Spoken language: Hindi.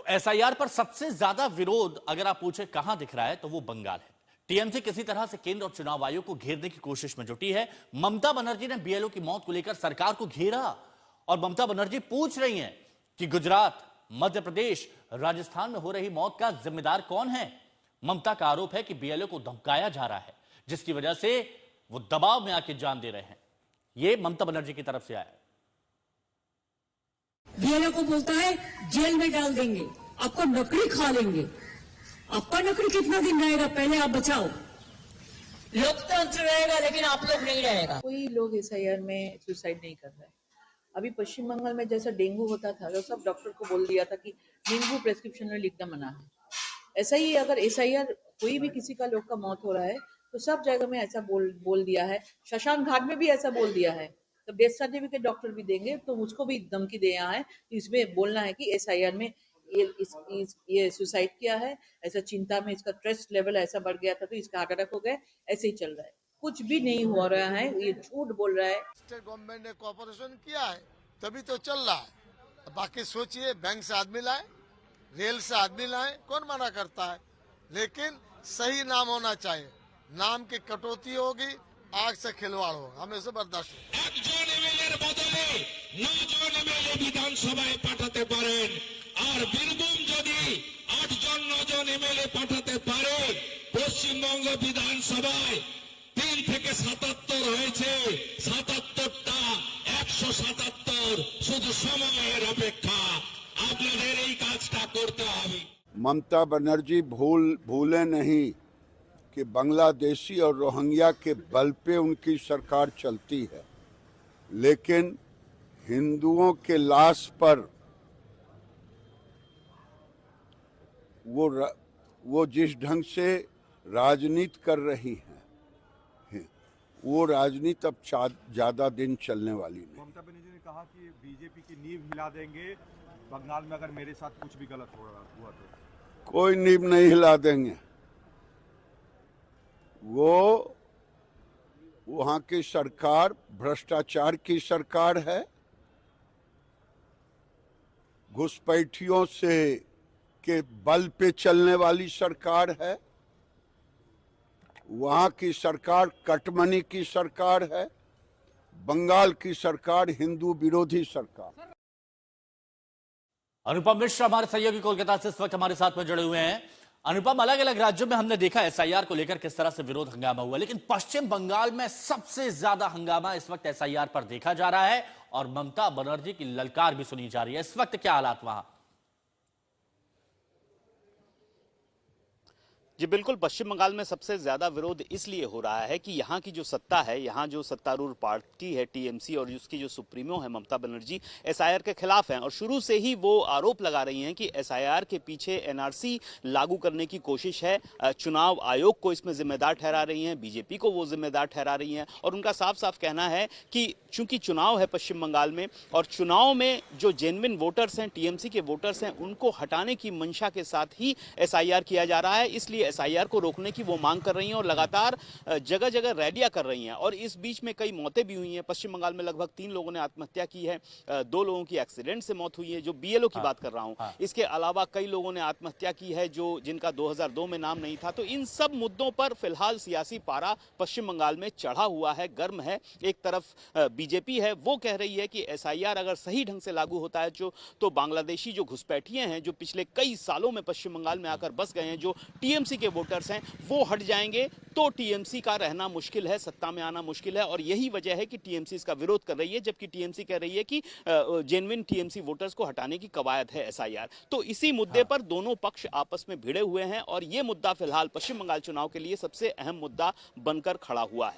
एसआईआर पर सबसे ज्यादा विरोध अगर आप पूछे कहां दिख रहा है तो वो बंगाल है। टीएमसी किसी तरह से केंद्र और चुनाव आयोग को घेरने की कोशिश में जुटी है। ममता बनर्जी ने बीएलओ की मौत को लेकर सरकार को घेरा और ममता बनर्जी पूछ रही हैं कि गुजरात, मध्य प्रदेश, राजस्थान में हो रही मौत का जिम्मेदार कौन है। ममता का आरोप है कि बीएलओ को धमकाया जा रहा है, जिसकी वजह से वो दबाव में आके जान दे रहे हैं। ये ममता बनर्जी की तरफ से आया है। बीएलओ को बोलता है जेल में डाल देंगे, आपको नौकरी खा लेंगे। आपका नौकरी कितना दिन रहेगा, पहले आप बचाओ। लोकतंत्र रहेगा लेकिन आप लोग नहीं रहेगा। कोई लोग एसआईआर में सुसाइड नहीं कर रहे हैं। अभी पश्चिम बंगाल में जैसा डेंगू होता था तो सब डॉक्टर को बोल दिया था कि डेंगू प्रेस्क्रिप्शन में लिखना मना है। ऐसा ही अगर एसआईआर कोई भी किसी का लोग का मौत हो रहा है तो सब जगह में ऐसा बोल दिया है। शशांक घाट में भी ऐसा बोल दिया है, तो डेथ सर्टिफिकेट डॉक्टर भी देंगे तो उसको भी धमकी दिया है। इसमें बोलना है कि एसआईआर में ये सुसाइड किया है, ऐसा चिंता में इसका स्ट्रेस लेवल ऐसा बढ़ गया था तो इसका हार्ट अटैक हो गया। ऐसे ही चल रहा है, कुछ भी नहीं हो रहा है, ये झूठ बोल रहा है। स्टेट गवर्नमेंट ने कोऑपरेशन किया है तभी तो चल रहा है। बाकी सोचिए, बैंक से आदमी लाए, रेल से आदमी लाए, कौन मना करता है, लेकिन सही नाम होना चाहिए। नाम की कटौती होगी, आग से खिलवाड़ होगा, हमें से बर्दाश्त বিধানসভায় পাঠাতে পারেন আর বীরভূম যদি 8 জন 9 জন এমএলএ পাঠাতে পারে, পশ্চিমবঙ্গ বিধানসভায় 3 থেকে 77 হয়েছে, 77টা 177 শুধু সময়ের অপেক্ষা। আপনাদের এই কাজটা করতে হবে। ममता बनर्जी भूले नहीं कि बांग्लादेशी और रोहिंग्या के बल पे उनकी सरकार चलती है, लेकिन हिंदुओं के लाश पर वो जिस ढंग से राजनीति कर रही है, वो राजनीति अब ज्यादा दिन चलने वाली नहीं। ममता बनर्जी ने कहा कि बीजेपी की नींव हिला देंगे बंगाल में अगर मेरे साथ कुछ भी गलत हुआ तो। कोई नींव नहीं हिला देंगे। वो वहां की सरकार भ्रष्टाचार की सरकार है, घुसपैठियों से के बल पे चलने वाली सरकार है। वहां की सरकार कटमनी की सरकार है। बंगाल की सरकार हिंदू विरोधी सरकार। अनुपम मिश्र हमारे सहयोगी कोलकाता से इस वक्त हमारे साथ में जुड़े हुए हैं। अनुपम, अलग अलग राज्यों में हमने देखा एसआईआर को लेकर किस तरह से विरोध हंगामा हुआ, लेकिन पश्चिम बंगाल में सबसे ज्यादा हंगामा इस वक्त एसआईआर पर देखा जा रहा है और ममता बनर्जी की ललकार भी सुनी जा रही है। इस वक्त क्या हालात वहां? जी बिल्कुल, पश्चिम बंगाल में सबसे ज्यादा विरोध इसलिए हो रहा है कि यहाँ की जो सत्ता है, यहाँ जो सत्तारूढ़ पार्टी है टीएमसी और उसकी जो सुप्रीमो है ममता बनर्जी, एसआईआर के खिलाफ हैं और शुरू से ही वो आरोप लगा रही हैं कि एसआईआर के पीछे एनआरसी लागू करने की कोशिश है। चुनाव आयोग को इसमें जिम्मेदार ठहरा रही हैं, बीजेपी को वो जिम्मेदार ठहरा रही हैं और उनका साफ साफ कहना है कि चूंकि चुनाव है पश्चिम बंगाल में और चुनाव में जो जेन्युइन वोटर्स हैं, टीएमसी के वोटर्स हैं, उनको हटाने की मंशा के साथ ही एसआईआर किया जा रहा है। इसलिए एसआईआर को रोकने की वो मांग कर रही हैं और लगातार जगह जगह रैलियां कर रही हैं और इस बीच में कई मौतें भी हुई हैं। पश्चिम बंगाल में लगभग 3 लोगों ने आत्महत्या की है, 2 लोगों की एक्सीडेंट से मौत हुई है, जो बीएलओ की बात कर रहा हूं। इसके अलावा कई लोगों ने आत्महत्या की है जिनका 2002 में नाम नहीं था। तो इन सब मुद्दों पर फिलहाल सियासी पारा पश्चिम बंगाल में चढ़ा हुआ है, गर्म है। एक तरफ बीजेपी है, वो कह रही है कि एसआईआर अगर सही ढंग से लागू होता है तो बांग्लादेशी जो घुसपैठिए हैं, जो पिछले कई सालों में पश्चिम बंगाल में आकर बस गए हैं, जो टीएमसी के वोटर्स हैं, वो हट जाएंगे तो टीएमसी का रहना मुश्किल है, सत्ता में आना मुश्किल है और यही वजह है कि टीएमसी इसका विरोध कर रही है, जबकि टीएमसी कह रही है कि जेन्युइन टीएमसी वोटर्स को हटाने की कवायद है एसआईआर। तो इसी मुद्दे पर दोनों पक्ष आपस में भिड़े हुए हैं और ये मुद्दा फिलहाल पश्चिम बंगाल चुनाव के लिए सबसे अहम मुद्दा बनकर खड़ा हुआ है।